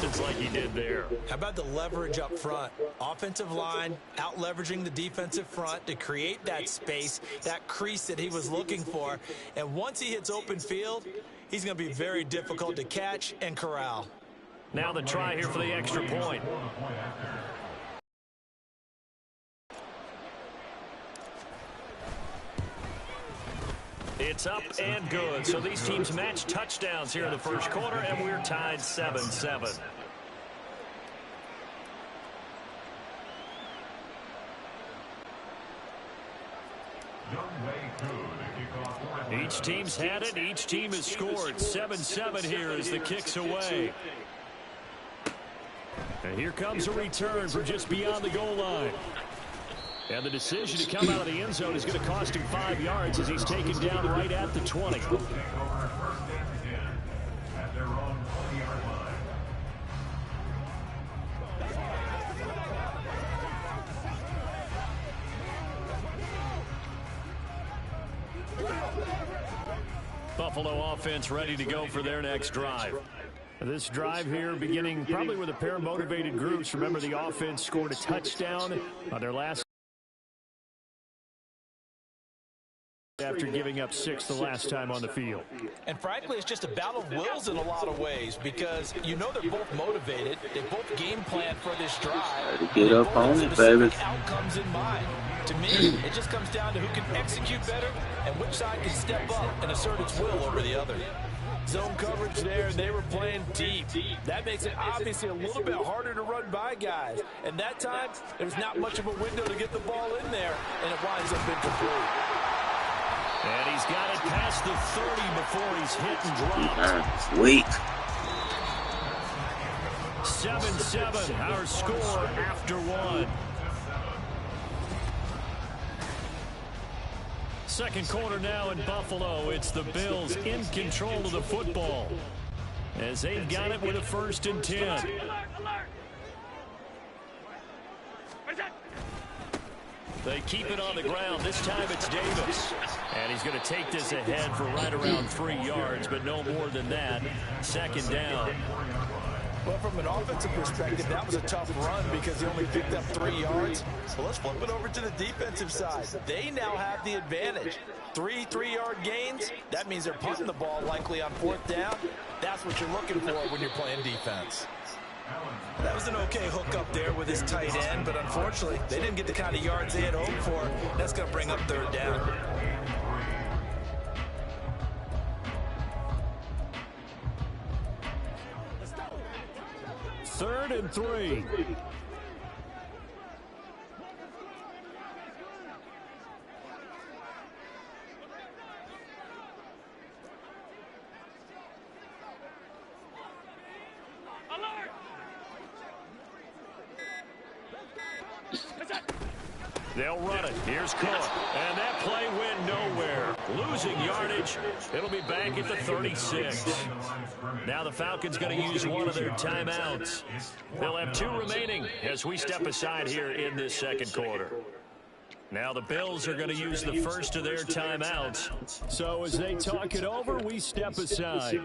distance like he did there. How about the leverage up front? Offensive line out leveraging the defensive front to create that space, that crease that he was looking for. And once he hits open field, he's going to be very difficult to catch and corral. Now the try here for the extra point. It's up and good. So these teams match touchdowns here in the first quarter, and we're tied 7-7. Each team's had it. Each team has scored. 7-7 here as the kick's away. And here comes a return from just beyond the goal line. And the decision to come out of the end zone is going to cost him 5 yards as he's taken down right at the 20. Buffalo offense ready to go for their next drive. This drive here beginning probably with a pair of motivated groups. Remember, the offense scored a touchdown on their last after giving up 6 the last time on the field. And frankly, it's just a battle of wills in a lot of ways because you know they're both motivated. They both game plan for this drive. Get up on it, baby. Outcomes in mind. To me, it just comes down to who can execute better and which side can step up and assert its will over the other. Zone coverage there, they were playing deep. That makes it obviously a little bit harder to run by guys. And that time, there's not much of a window to get the ball in there, and it winds up incomplete. And he's got it past the 30 before he's hit and dropped. Weak. 7-7, our score after 1. Second quarter now in Buffalo. It's the Bills in control of the football as they've got it with a 1st and 10. They keep it on the ground. This time it's Davis. And he's going to take this ahead for right around 3 yards, but no more than that. 2nd down. Well, from an offensive perspective, that was a tough run because he only picked up 3 yards. So let's flip it over to the defensive side. They now have the advantage. 3 3-yard gains. That means they're punting the ball likely on 4th down. That's what you're looking for when you're playing defense. That was an okay hook up there with his tight end, but unfortunately, they didn't get the kind of yards they had hoped for. That's going to bring up 3rd down. Third and 3. They'll run it. Here's Cook. And that play went nowhere. Losing yardage. It'll be back at the 36. Now the Falcons going to use one of their timeouts. They'll have 2 remaining as we step aside here in this second quarter. Now the Bills are going to use the first of their timeouts. So as they talk it over, we step aside.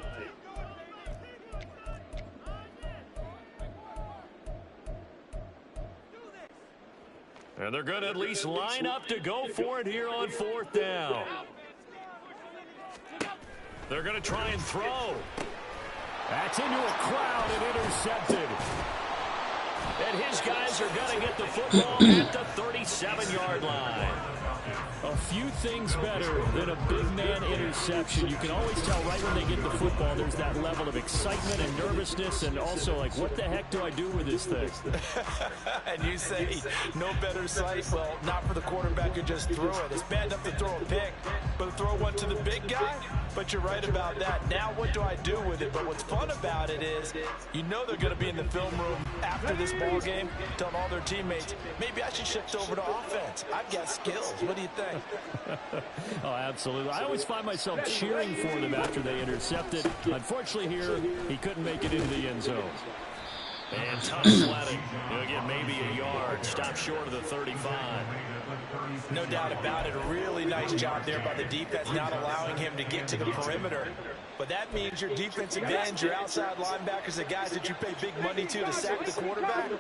And they're going to at least line up to go for it here on 4th down. They're going to try and throw. That's into a crowd and intercepted. And his guys are going to get the football at the 37-yard line. A few things better than a big man interception. You can always tell right when they get the football, there's that level of excitement and nervousness and also like, what the heck do I do with this thing? And you say, no better sight? Well, not for the quarterback who just threw it. It's bad enough to throw a pick, but to throw one to the big guy? But you're right about that. Now what do I do with it? But what's fun about it is, you know they're going to be in the film room after this ball game, telling all their teammates, maybe I should shift over to offense. I've got skills. What do you think? Oh, absolutely. I always find myself cheering for them after they intercepted. Unfortunately here, he couldn't make it into the end zone. And tough sledding. He'll get maybe a yard. Stop short of the 35. No doubt about it. A really nice job there by the defense, not allowing him to get to the perimeter. But that means your defensive ends, your outside linebackers, the guys that you pay big money to sack the quarterback,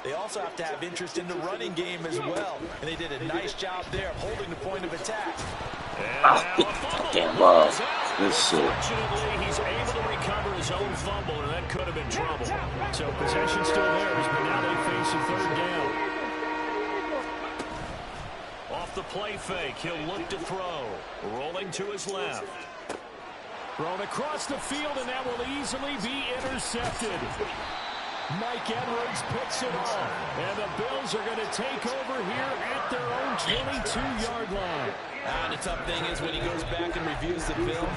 they also have to have interest in the running game as well. And they did a nice job there of holding the point of attack. Damn ball. Good shit. Fortunately, he's able to recover his own fumble, and that could have been trouble. So possession still theirs, but now they face a third down. Off the play fake, he'll look to throw. Rolling to his left. Thrown across the field, and that will easily be intercepted. Mike Edwards picks it off, and the Bills are going to take over here at their own 22-yard line. The tough thing is when he goes back and reviews the film,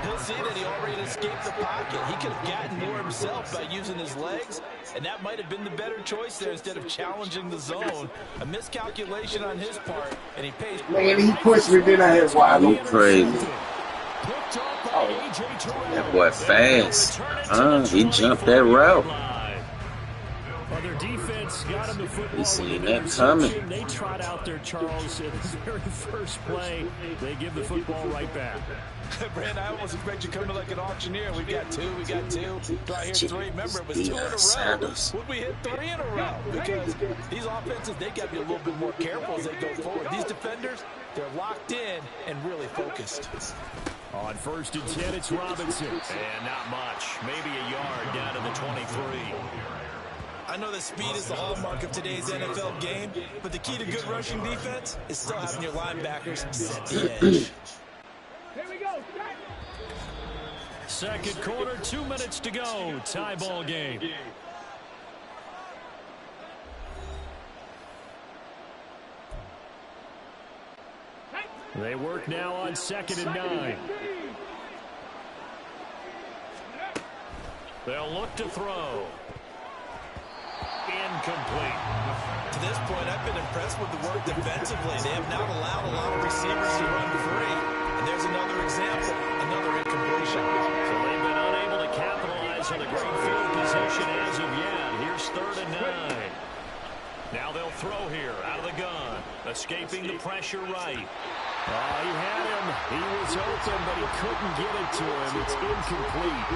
he'll see that he already escaped the pocket. He could have gotten more himself by using his legs, and that might have been the better choice there instead of challenging the zone. A miscalculation on his part, and he pays. Man, he pushed me, then I had wide open. Crazy. That boy fast. He jumped that route. Their defense got him the football. He seen that coming. They trot out there, Charles, at the very first play. They give the football right back. Brand, I almost expect you coming like an auctioneer. We got two. Do I hear three? Remember, it was 2 in a row. Would we hit 3 in a row? Because these offenses, they got to be a little bit more careful as they go forward. These defenders, they're locked in and really focused. On 1st and 10, it's Robinson. And not much. Maybe a yard down to the 23. I know that speed is the hallmark of today's NFL game, but the key to good rushing defense is still having your linebackers set the edge. Here we go. Second quarter, 2 minutes to go. Tie ball game. They work now on 2nd and 9. They'll look to throw. Incomplete. To this point, I've been impressed with the work defensively. They have not allowed a lot of receivers to run free. And there's another example, another incompletion. So they've been unable to capitalize on the great field position as of yet. Here's 3rd and 9. Now they'll throw here out of the gun. Escaping the pressure right. He had him. He was open, but he couldn't get it to him. It's incomplete.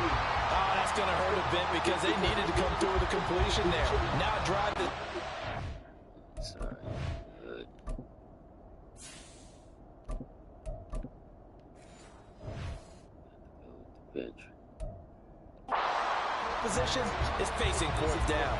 That's going to hurt a bit because they needed to come through with a completion there. Now drive the... Sorry. Good. Position is facing 4th down.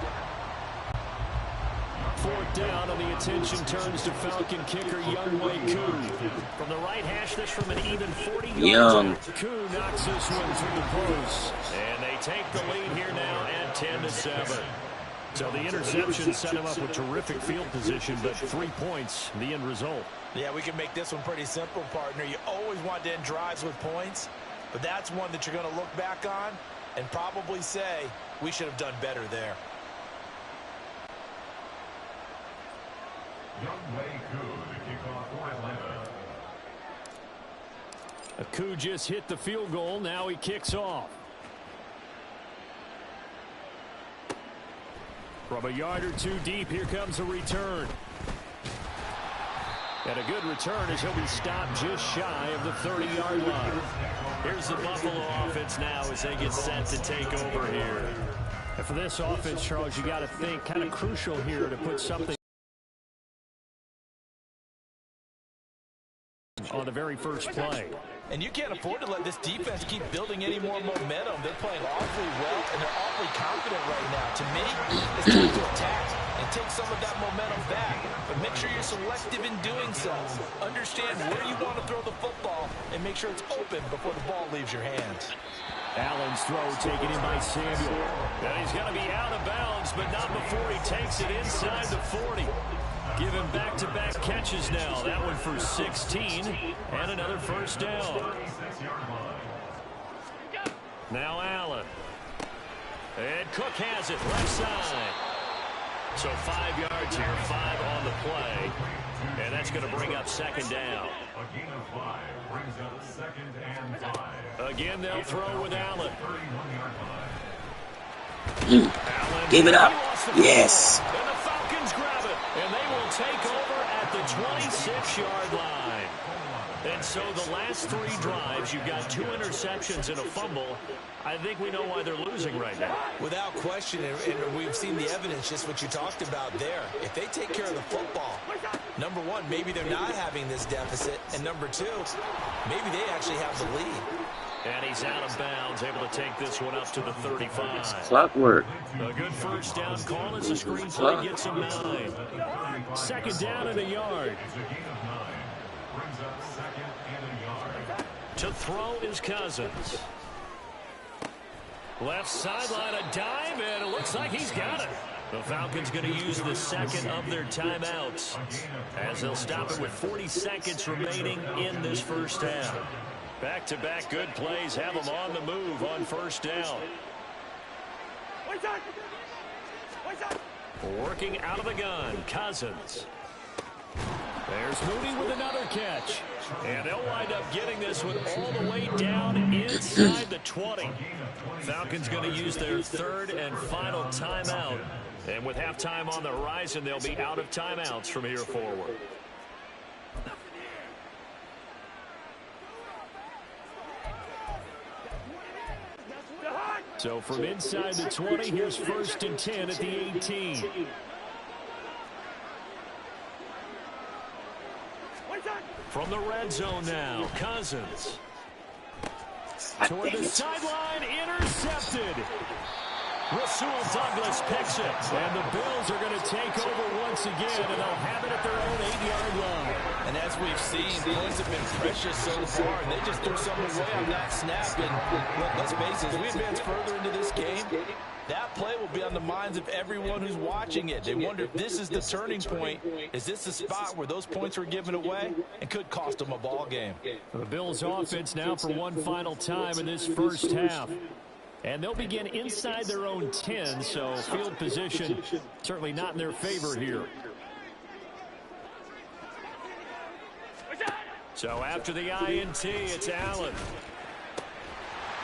4th down, and the attention turns to Falcon kicker Younghoe Koo. From the right hash, this from an even 40 yards. Koo knocks this one through the post. And they take the lead here now at 10-7. So the interception set him up with terrific field position, but 3 points, the end result. Yeah, we can make this one pretty simple, partner. You always want to end drives with points, but that's one that you're going to look back on and probably say, we should have done better there. Koo just hit the field goal. Now he kicks off. From a yard or 2 deep, here comes a return. And a good return as he'll be stopped just shy of the 30-yard line. Here's the Buffalo offense now as they get set to take over here. And for this offense, Charles, you got to think kind of crucial here to put something on the very first play. And you can't afford to let this defense keep building any more momentum. They're playing awfully well, and they're awfully confident right now. To me, it's time to attack and take some of that momentum back. But make sure you're selective in doing so. Understand where you want to throw the football and make sure it's open before the ball leaves your hands. Allen's throw taken in by Samuel. And he's going to be out of bounds, but not before he takes it inside the 40. Giving back-to-back catches now. That one for 16 and another first down. Now Allen. And Cook has it left side. So 5 yards here, 5 on the play. And that's going to bring up 2nd down. A gain of 5 brings up 2nd and 5. Again, they'll throw with Allen. Give it up. Yes. And the Falcons grab it. And they will take over at the 26-yard line. And so the last 3 drives, you've got 2 interceptions and a fumble. I think we know why they're losing right now. Without question, and we've seen the evidence, just what you talked about there. If they take care of the football, number one, maybe they're not having this deficit. And number two, maybe they actually have the lead. And he's out of bounds, able to take this one up to the 35. Clockwork. A good first down call as the screenplay gets him 9. 2nd down and a yard. To throw is Cousins. Left sideline, a dive, and it looks like he's got it. The Falcons going to use the second of their timeouts as they'll stop it with 40 seconds remaining in this first half. Back-to-back good plays have them on the move on first down. Working out of the gun, Cousins. There's Mooney with another catch. And they'll wind up getting this one all the way down inside the 20. Falcons going to use their 3rd and final timeout. And with halftime on the horizon, they'll be out of timeouts from here forward. So from inside the 20, here's 1st and 10 at the 18. From the red zone now, Cousins. Toward the sideline, intercepted. Rasul Douglas picks it. And the Bills are going to take over once again, and they'll have it at their own 8-yard line. And as we've seen, points have been precious so far, and they just threw something away on that snap. And look, let's face it, as we advance further into this game, that play will be on the minds of everyone who's watching it. They wonder if this is the turning point. Is this the spot where those points were given away and could cost them a ball game? The Bills offense now for one final time in this first half. And they'll begin inside their own 10, so field position certainly not in their favor here. So after the INT, it's Allen.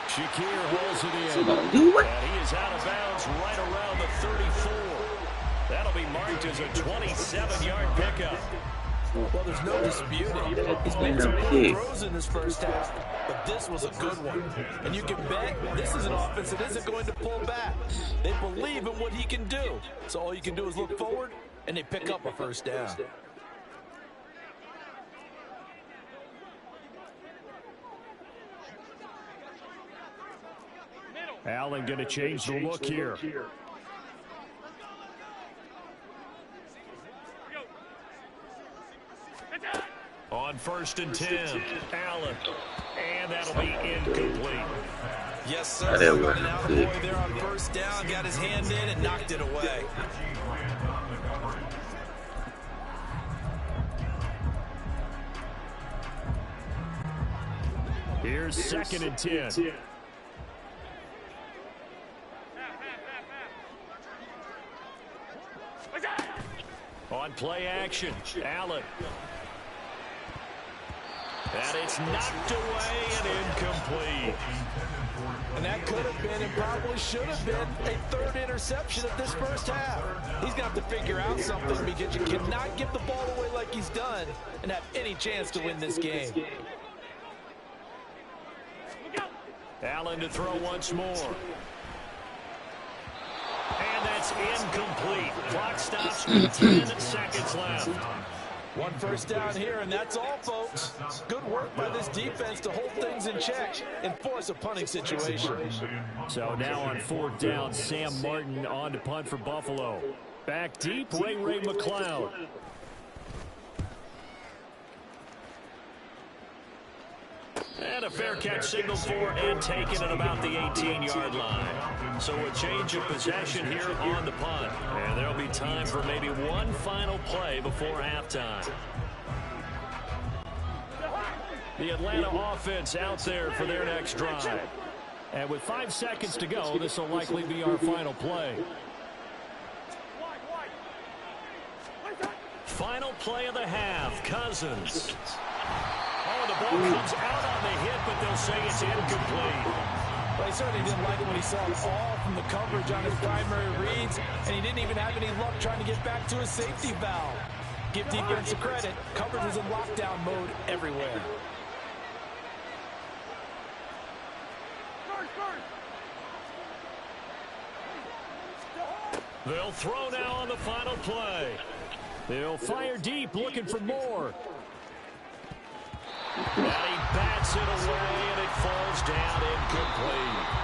Shakir holds it in. And he is out of bounds right around the 34. That'll be marked as a 27-yard pickup. Well, there's no disputing. He's made some good throws in this first half, but this was a good one. And you can bet this is an offense that isn't going to pull back. They believe in what he can do. So all you can do is look forward, and they pick up a first down. Allen going to change the look here. On 1st and 10, Allen. And that'll be incomplete. Yes, sir. And now the boy there on 1st down got his hand in and knocked it away. Here's 2nd and 10. On play action, Allen. And it's knocked away and incomplete. And that could have been and probably should have been a 3rd interception of this first half. He's going to have to figure out something because you cannot give the ball away like he's done and have any chance to win this game. Allen to throw once more. And that's incomplete. Clock stops with 10 seconds left. 1 first down here, and that's all, folks. Good work by this defense to hold things in check and force a punting situation. So now on 4th down, Sam Martin on to punt for Buffalo. Back deep, Ray McLeod. And a fair catch signaled for and taken at about the 18-yard line. So a change of possession here on the punt. And there'll be time for maybe one final play before halftime. The Atlanta offense out there for their next drive. And with 5 seconds to go, this will likely be our final play. Final play of the half, Cousins. Oh, the ball comes out on the hit, but they'll say it's incomplete. Well, he certainly didn't like when he saw it all from the coverage on his primary reads, and he didn't even have any luck trying to get back to his safety valve. Give defense credit. Coverage was in lockdown mode everywhere. They'll throw now on the final play. They'll fire deep, looking for more. And he bats it away, and it falls down incomplete.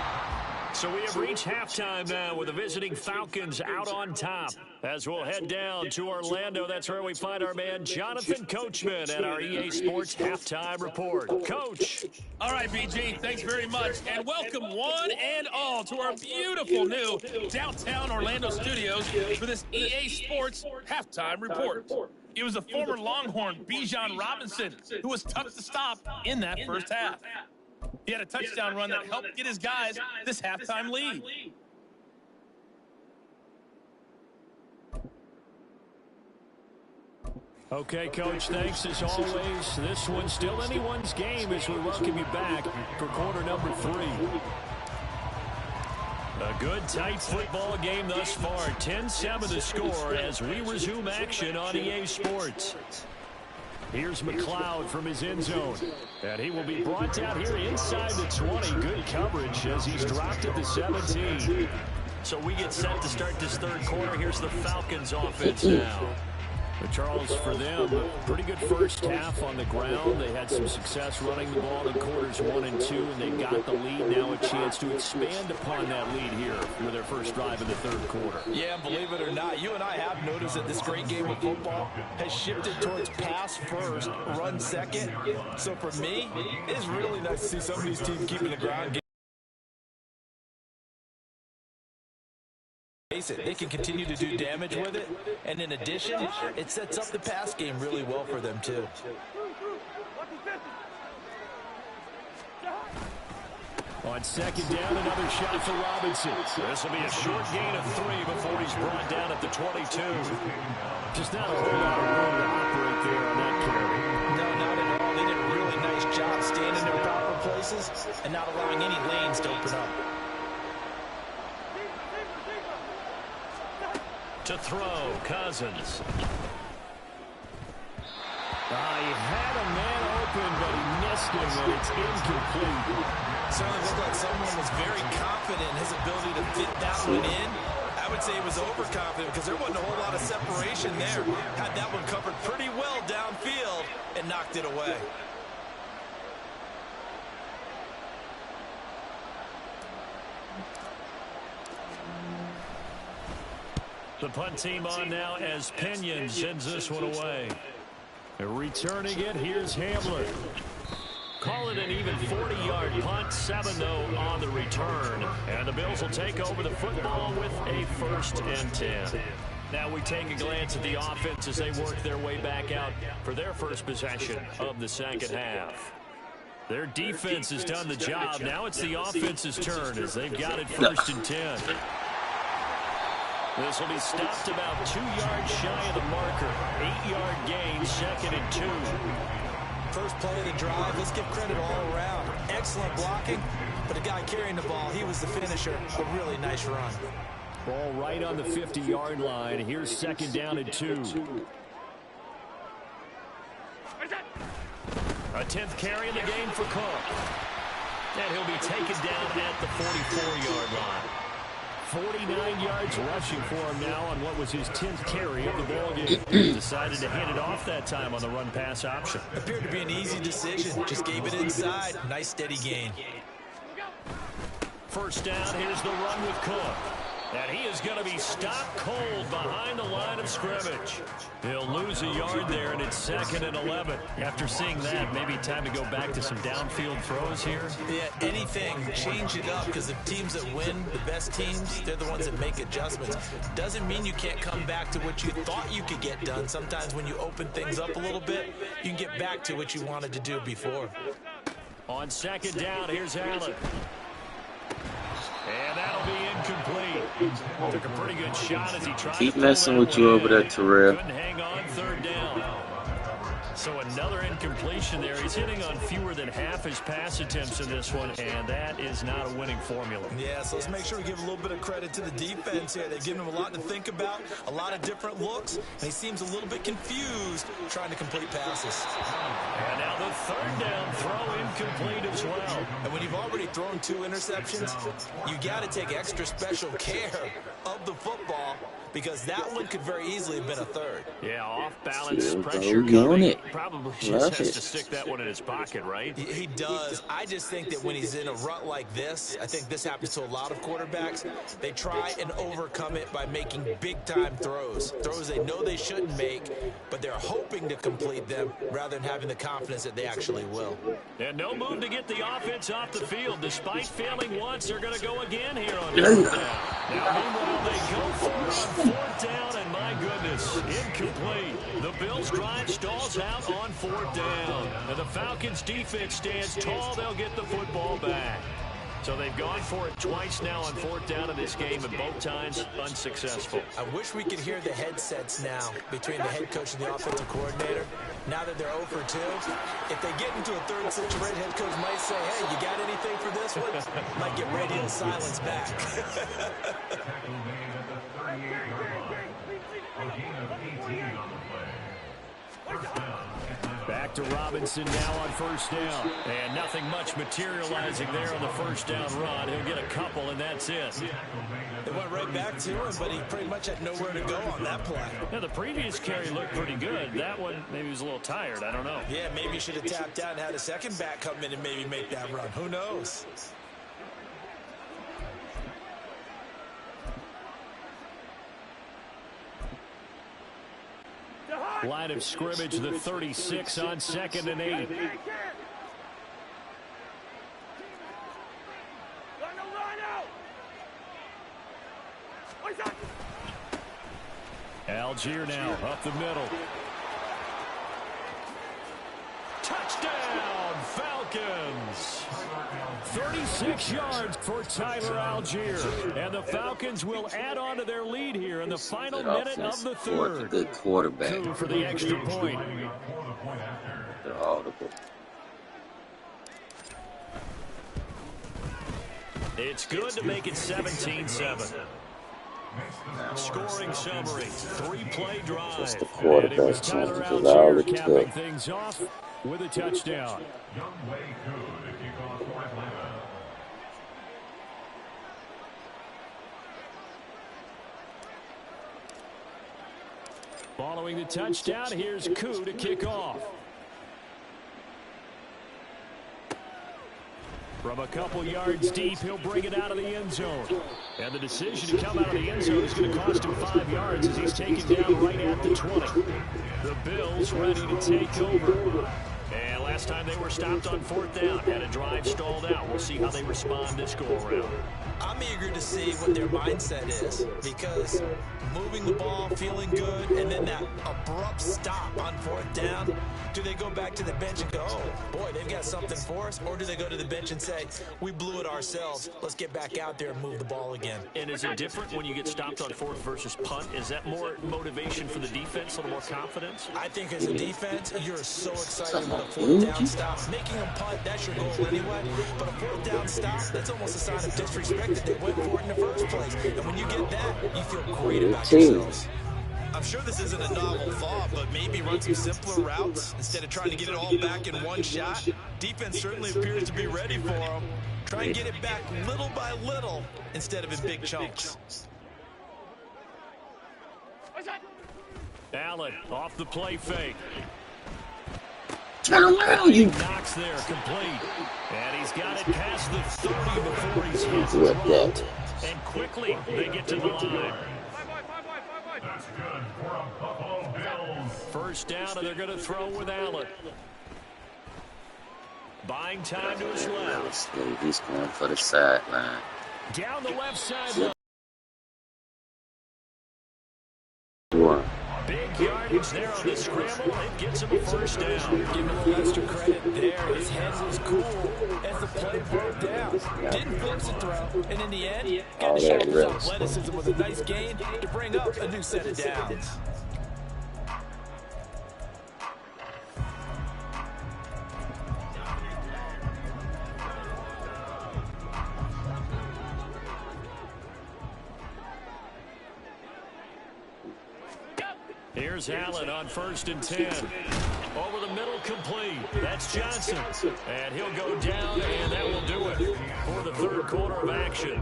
So we have reached halftime now with the visiting Falcons out on top. As we'll head down to Orlando, that's where we find our man Jonathan Coachman at our EA Sports Halftime Report. Coach. All right, BG, thanks very much. And welcome one and all to our beautiful new downtown Orlando studios for this EA Sports Halftime Report. It was the former Longhorn Bijan Robinson who was tough to stop in that first half. He had a touchdown run that helped get his guys this halftime lead. Okay, Coach, thanks as always. This one's still anyone's game as we welcome you back for quarter number 3. A good, tight football game thus far. 10-7 the score as we resume action on EA Sports. Here's McLeod from his end zone. And he will be brought down here inside the 20. Good coverage as he's dropped at the 17. So we get set to start this third quarter. Here's the Falcons offense now. But Charles, for them, pretty good first half on the ground. They had some success running the ball in quarters 1 and 2, and they got the lead. Now a chance to expand upon that lead here with their first drive in the third quarter. Yeah, and believe it or not, you and I have noticed that this great game of football has shifted towards pass first, run second. So for me, it's really nice to see some of these teams keeping the ground game. They can continue to do damage with it, and in addition, it sets up the pass game really well for them too. On second down, another shot for Robinson. This will be a short gain of 3 before he's brought down at the 22. Just not a whole lot of room to operate there on that carry. No, not at all. They did a really nice job standing in their proper places and not allowing any lanes to open up. To throw, Cousins. He had a man open, but he missed him, and it's incomplete. Certainly looked like someone was very confident in his ability to fit that one in. I would say he was overconfident because there wasn't a whole lot of separation there. Had that one covered pretty well downfield and knocked it away. The punt team on now as Pinion sends this one away. Returning it, here's Hamler. Call it an even 40-yard punt, 7 though on the return. And the Bills will take over the football with a 1st and 10. Now we take a glance at the offense as they work their way back out for their first possession of the second half. Their defense has done the job. Now it's the offense's turn as they've got it 1st and 10. This will be stopped about 2 yards shy of the marker. 8-yard gain, 2nd and 2. First play of the drive, let's give credit all around. Excellent blocking, but the guy carrying the ball, he was the finisher. A really nice run. Ball right on the 50-yard line. Here's 2nd down and 2. A 10th carry in the game for Cook. And he'll be taken down at the 44-yard line. 49 yards rushing for him now on what was his 10th carry of the ballgame. Decided to hand it off that time on the run-pass option. Appeared to be an easy decision. Just gave it inside. Nice steady gain. First down, here's the run with Cook. And he is going to be stopped cold behind the line of scrimmage. He'll lose a yard there, and it's 2nd and 11. After seeing that, maybe time to go back to some downfield throws here. Yeah, anything. Change it up, because the teams that win, the best teams, they're the ones that make adjustments. Doesn't mean you can't come back to what you thought you could get done. Sometimes when you open things up a little bit, you can get back to what you wanted to do before. On 2nd down, here's Allen. And that'll be incomplete. Took a pretty good shot as he tried Keep to messing with you over there, Terrell. Couldn't hang on 3rd down. So another incompletion there. He's hitting on fewer than half his pass attempts in this one, and that is not a winning formula. Yeah, so let's make sure we give a little bit of credit to the defense here. They've given him a lot to think about, a lot of different looks, and he seems a little bit confused trying to complete passes. And now the third down throw incomplete as well. And when you've already thrown 2 interceptions, you got to take extra special care of the football, because that one could very easily have been a third. Yeah, off-balance pressure coming. Probably just has to stick that one in his pocket, right? He does. I just think that when he's in a rut like this, I think this happens to a lot of quarterbacks, they try and overcome it by making big-time throws. Throws they know they shouldn't make, but they're hoping to complete them rather than having the confidence that they actually will. And no move to get the offense off the field. Despite failing once, they're going to go again here on fourth down. Now, meanwhile, they go for it on fourth down, and my goodness, incomplete. The Bills' drive stalls out on fourth down. And the Falcons' defense stands tall. They'll get the football back. So they've gone for it twice now on fourth down in this game, and both times unsuccessful. I wish we could hear the headsets now between the head coach and the offensive coordinator. Now that they're 0 for 2, if they get into a third situation, head coach might say, hey, you got anything for this one? Might get radiant silence back. Back to Robinson now on first down. And nothing much materializing there on the first down run. He'll get a couple, and that's it. They went right back to him, but he pretty much had nowhere to go on that play. Yeah, the previous carry looked pretty good. That one, maybe he was a little tired. I don't know. Yeah, maybe he should have tapped out and had a second back come in and maybe make that run. Who knows? Line of scrimmage, the 36 on 2nd and 8. Algier now up the middle. Touchdown, Falcons! 36 yards for Tyler Algier. And the Falcons will add on to their lead here in the final minute of the third. Good quarterback. Coup for the extra point. They're audible. It's good to make it 17-7. Scoring summary, 3-play drive. Just the quarterback and it was Tyler changes Algier all capping things off with a touchdown. Following the touchdown, here's Coup to kick off. From a couple yards deep, he'll bring it out of the end zone. And the decision to come out of the end zone is going to cost him 5 yards as he's taken down right at the 20. The Bills ready to take over. And last time they were stopped on fourth down, had a drive stalled out. We'll see how they respond this go-around. I'm eager to see what their mindset is, because moving the ball, feeling good, and then that abrupt stop on fourth down, do they go back to the bench and go, oh, boy, they've got something for us? Or do they go to the bench and say, we blew it ourselves, let's get back out there and move the ball again? And is it different when you get stopped on fourth versus punt? Is that more motivation for the defense, a little more confidence? I think as a defense, you're so excited about a fourth down stop. Making a punt, that's your goal anyway. But a fourth down stop, that's almost a sign of disrespect that they went for it in the first place. And when you get that, you feel great about yourselves. I'm sure this isn't a novel thought, but maybe run some simpler routes instead of trying to get it all back in one shot. Defense certainly appears to be ready for them. Try and get it back little by little instead of in big chunks. Allen off the play fake. Turn around, you. Knocks there, complete. And he's got it past the 30 before he's hit. That. And quickly, they get to the line. That's good for a Buffalo Bills. First down, and they're going to throw with Allen. Buying time to his left. He's going for the sideline. Down the left side. Big yardage there on the scramble. It gets him a first down. Give him a little extra credit there. His head was cool as the play broke down. Didn't fix the throw, and in the end, got to show his athleticism with a nice gain to bring up a new set of downs. Here's Allen on 1st and 10. Over the middle, complete. That's Johnson. And he'll go down, and that will do it for the third quarter of action.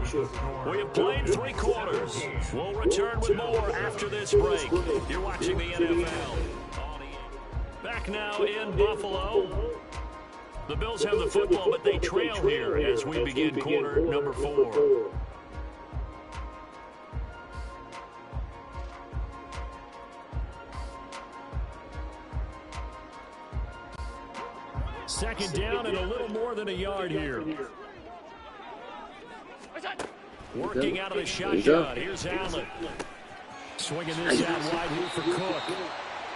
We have played 3 quarters. We'll return with more after this break. You're watching the NFL. Back now in Buffalo. The Bills have the football, but they trail here as we begin quarter number 4. Second down and a little more than a yard here. Working out of the shotgun. Here's Allen. Swinging this out wide here for Cook.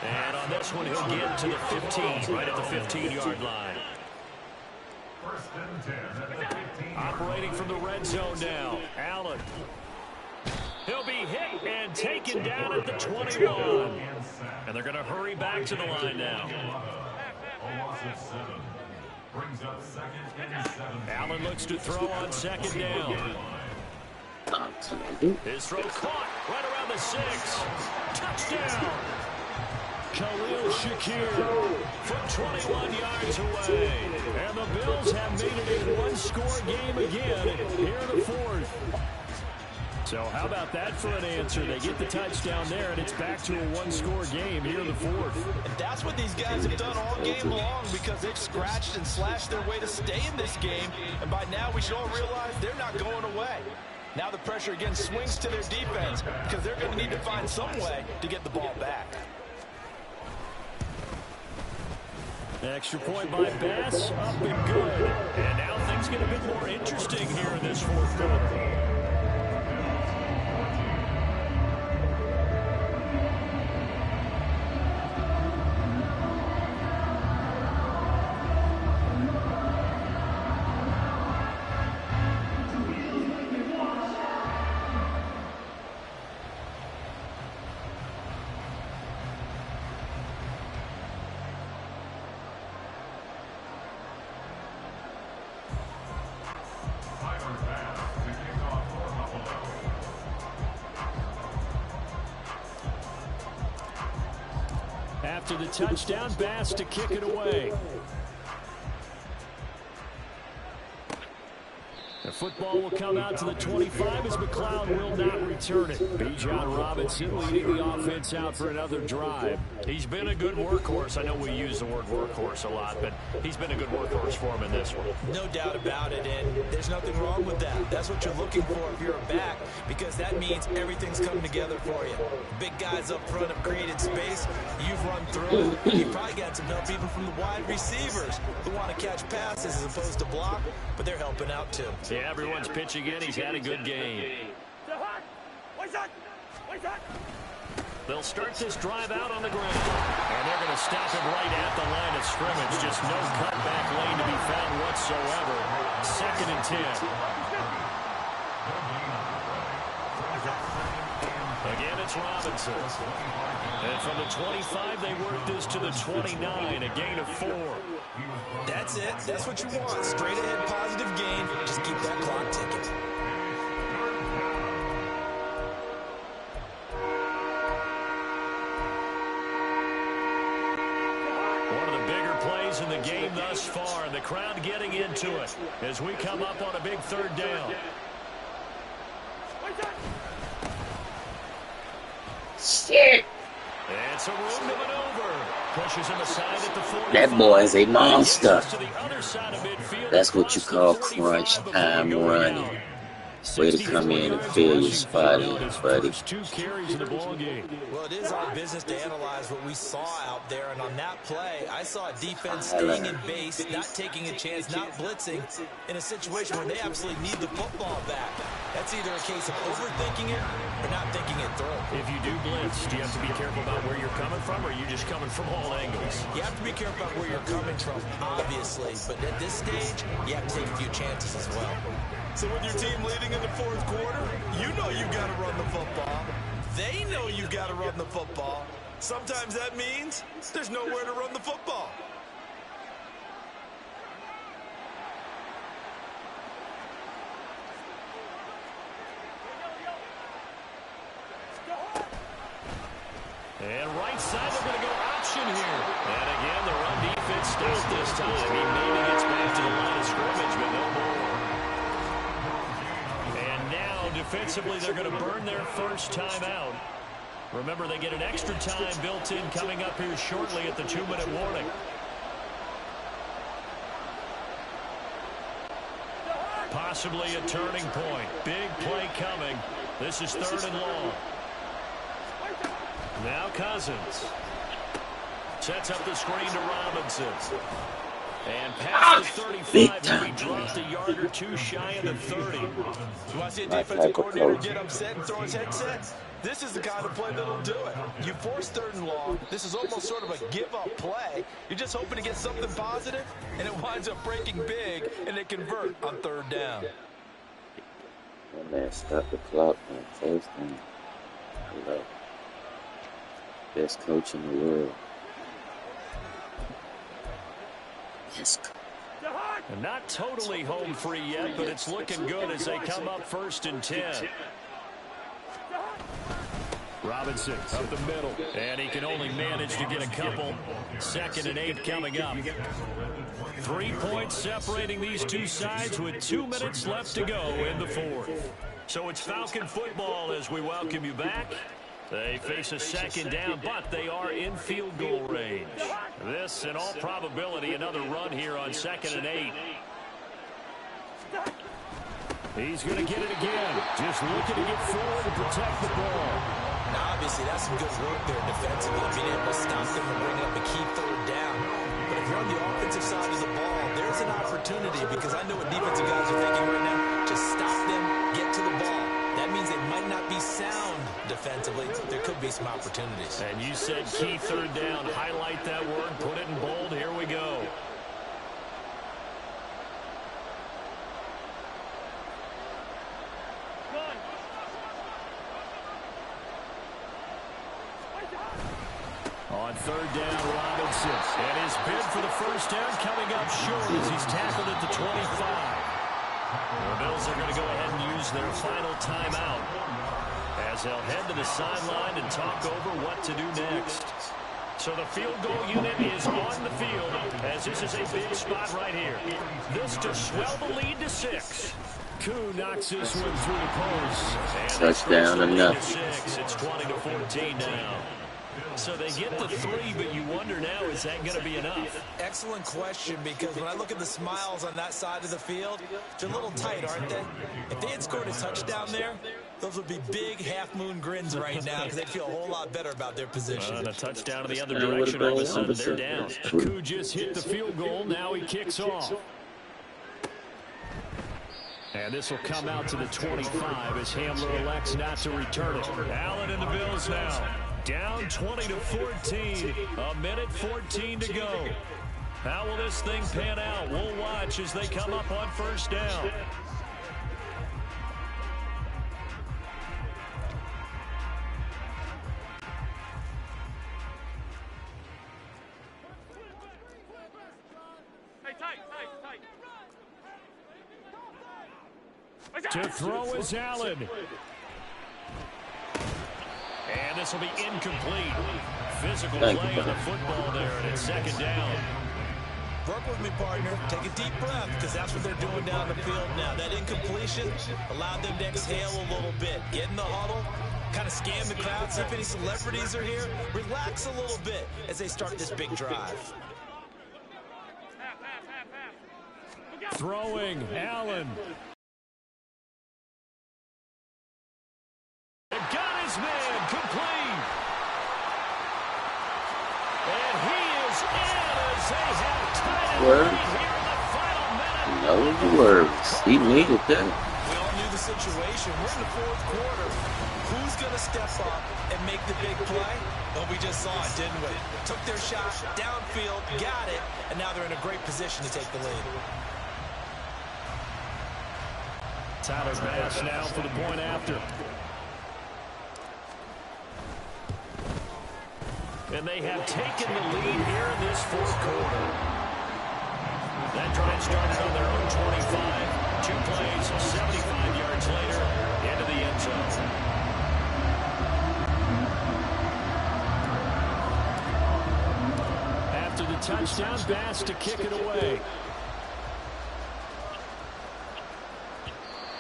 And on this one, he'll get to the 15, right at the 15-yard line. Operating from the red zone now. Allen. He'll be hit and taken down at the 21. And they're going to hurry back to the line now. Allen looks to throw on 2nd down. His throw caught right around the 6. Touchdown. Khalil Shakir from 21 yards away. And the Bills have made it a one-score game again here in the 4th. So how about that for an answer? They get the touchdown there, and it's back to a one-score game here in the 4th. And that's what these guys have done all game long because they've scratched and slashed their way to stay in this game. And by now, we should all realize they're not going away. Now the pressure again swings to their defense because they're going to need to find some way to get the ball back. Extra point by Bass, up and good. And now things get a bit more interesting here in this 4th quarter. After the touchdown, Bass to kick it away. The football will come out to the 25 as McLeod will not return it. Bijan Robinson leading the offense out for another drive. He's been a good workhorse. I know we use the word workhorse a lot, but he's been a good workhorse for him in this one. No doubt about it, and there's nothing wrong with that. That's what you're looking for if you're a back, because that means everything's coming together for you. Big guys up front have created space. You've run through. You've probably got some help even from the wide receivers who want to catch passes as opposed to block, but they're helping out too. Yeah, everyone's pitching in. He's had a good game. They'll start this drive out on the ground. And they're going to stop him right at the line of scrimmage. Just no cutback lane to be found whatsoever. 2nd and 10. Again, it's Robinson. And from the 25, they work this to the 29, a gain of 4. That's it. That's what you want. Straight ahead, positive gain. Just keep that clock ticking. One of the bigger plays in the game thus far, and the crowd getting into it as we come up on a big 3rd down. Shit. And some room to maneuver. Pushes him aside at the 45. That boy is a monster. To the other side of midfield. That's what you call crunch time running. Way to come in and fill your spot in, buddy. 2 carries in the ball game. Well, it is our business to analyze what we saw out there, and on that play, I saw a defense staying in base, not taking a chance, not blitzing, in a situation where they absolutely need the football back. That's either a case of overthinking it or not thinking it through. If you do blitz, do you have to be careful about where you're coming from, or are you just coming from all angles? You have to be careful about where you're coming from, obviously, but at this stage, you have to take a few chances as well. So with your team leading in the 4th quarter, you know you've got to run the football. They know you've got to run the football. Sometimes that means there's nowhere to run the football. And right side, they're going to go option here. And again, the run defense stopped this time. He maybe gets back to the line of scrimmage, but no more. And now, defensively, they're going to burn their first timeout. Remember, they get an extra time built in coming up here shortly at the 2-minute warning. Possibly a turning point. Big play coming. This is 3rd and long. Now Cousins. Sets up the screen to Robinson. And past the 35, he dropped a yard or two shy of the 30. You want to see a defensive coordinator get upset and throw his headset? This is the kind of play that'll do it. You force 3rd and long. This is almost sort of a give-up play. You're just hoping to get something positive, and it winds up breaking big, and they convert on 3rd down. That man stopped the clock on 1st down. Hello. Best coach in the world. Yes. And not totally home free yet, but it's looking good as they come up 1st and 10. Robinson up the middle, and he can only manage to get a couple. 2nd and 8 coming up. 3 points separating these two sides with 2 minutes left to go in the 4th. So it's Falcon football as we welcome you back. They face a 2nd down, but they are in field goal range. This, in all probability, another run here on 2nd and 8. He's going to get it again. Just looking to get forward and protect the ball. Now, obviously, that's some good work there defensively, being able to stop them and bring up a key 3rd down. But if you're on the offensive side of the ball, there's an opportunity, because I know what defensive guys are thinking right now. Just stop them, get to the ball. That means they might not be sound defensively. There could be some opportunities. And you said key 3rd down. Highlight that word, put it in bold. Here we go. On 3rd down, Robinson. And his bid for the 1st down coming up short as he's tackled at the 25. The Bills are going to go ahead and use their final timeout as they'll head to the sideline and talk over what to do next. So the field goal unit is on the field as this is a big spot right here. This to swell the lead to 6. Koo knocks this one through the post. Touchdown enough. It's 20-14 now. So they get the 3, but you wonder now, is that going to be enough? Excellent question, because when I look at the smiles on that side of the field, they're a little tight, aren't they? If they had scored a touchdown there, those would be big half-moon grins right now, because they'd feel a whole lot better about their position. And a touchdown in the other direction, all of a sudden they're down. Koo just hit the field goal, now he kicks off. And this will come out to the 25 as Hamler elects not to return it. Allen and the Bills now. Down 20-14. A minute 14 to go. How will this thing pan out? We'll watch as they come up on 1st down. To throw is Allen. And this will be incomplete. Physical play on the football there, and it's 2nd down. Work with me, partner. Take a deep breath, because that's what they're doing down the field now. That incompletion allowed them to exhale a little bit. Get in the huddle, kind of scan the crowd, see if any celebrities are here. Relax a little bit as they start this big drive. Throwing, Allen. Got his man, complete. And he is in as they have tied it right here in the final minute. No words. He needed that. We all knew the situation. We're in the 4th quarter. Who's going to step up and make the big play? Well, we just saw it, didn't we? Took their shot, downfield, got it, and now they're in a great position to take the lead. Tyler Bass now for the point after. And they have taken the lead here in this 4th quarter. That drive started on their own 25. 2 plays, 75 yards later, into the end zone. touchdown pass to kick it away.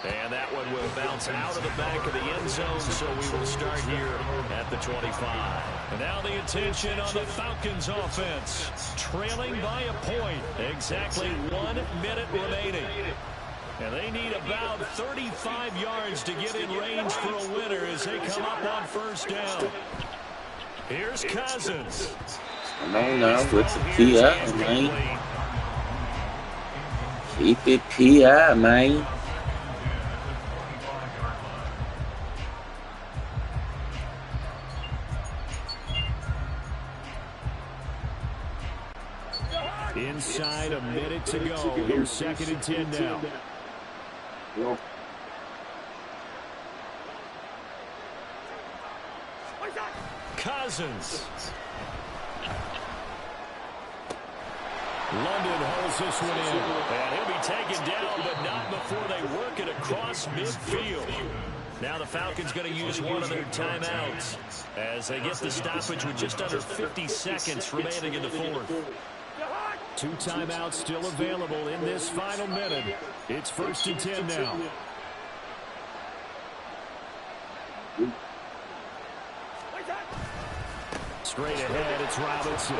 And that one will bounce out of the back of the end zone, so we will start here at the 25. And now the attention on the Falcons offense. Trailing by a point. Exactly 1 minute remaining. And they need about 35 yards to get in range for a winner as they come up on first down. Here's Cousins. Come on now, what's the PI, man? Keep it PI, man. Inside a minute to go. Here's 2nd and 10 now. Cousins. London holds this one in. And he'll be taken down, but not before they work it across midfield. Now the Falcons going to use one of their timeouts as they get the stoppage with just under 50 seconds remaining in the fourth. 2 timeouts still available in this final minute. It's 1st and 10 now. Straight ahead, it's Robinson.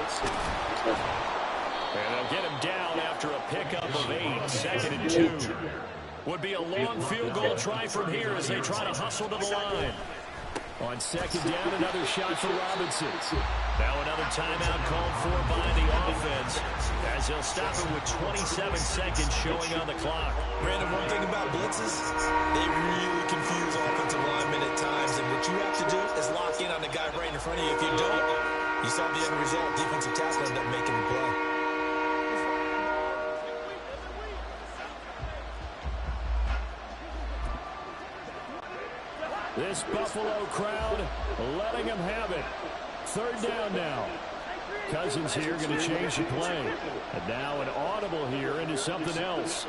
And they'll get him down after a pickup of 8. 2nd and 2. Would be a long field goal try from here as they try to hustle to the line. On 2nd down, another shot for Robinson. Now another timeout called for by the offense as they'll stop it with 27 seconds showing on the clock. Brandon, one thing about blitzes, they really confuse offensive linemen at times, and what you have to do is lock in on the guy right in front of you. If you don't, you saw the end result. Defensive tackle ended up making the play. This Buffalo crowd letting them have it. 3rd down now. Cousins here going to change the play. And now an audible here into something else.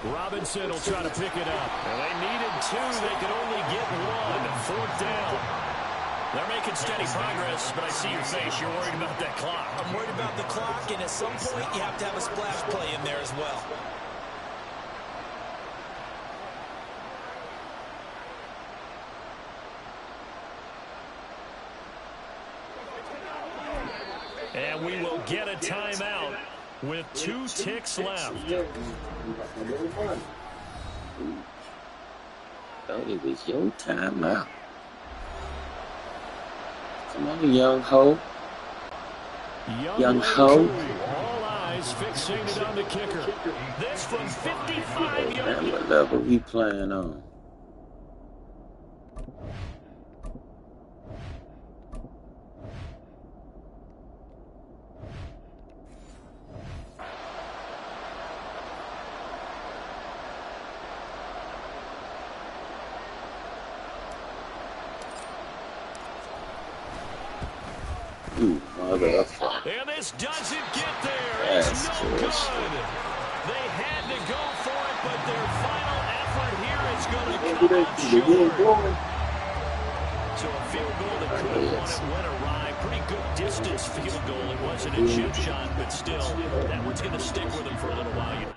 Robinson will try to pick it up. And they needed 2. They could only get 1. 4th down. They're making steady progress, but I see your face. You're worried about that clock. I'm worried about the clock, and at some point you have to have a splash play in there as well. And we will get a timeout with 2 ticks left. Thought it was your timeout. Come on, young ho. Young ho. All eyes fixated on the kicker. This from 55 yards. And what level we playing on? And this doesn't get there. It's no good. They had to go for it, but their final effort here is going to come up short. So a field goal that could have won it went awry. Pretty good distance field goal. It wasn't a chip shot, but still, that one's going to stick with them for a little while.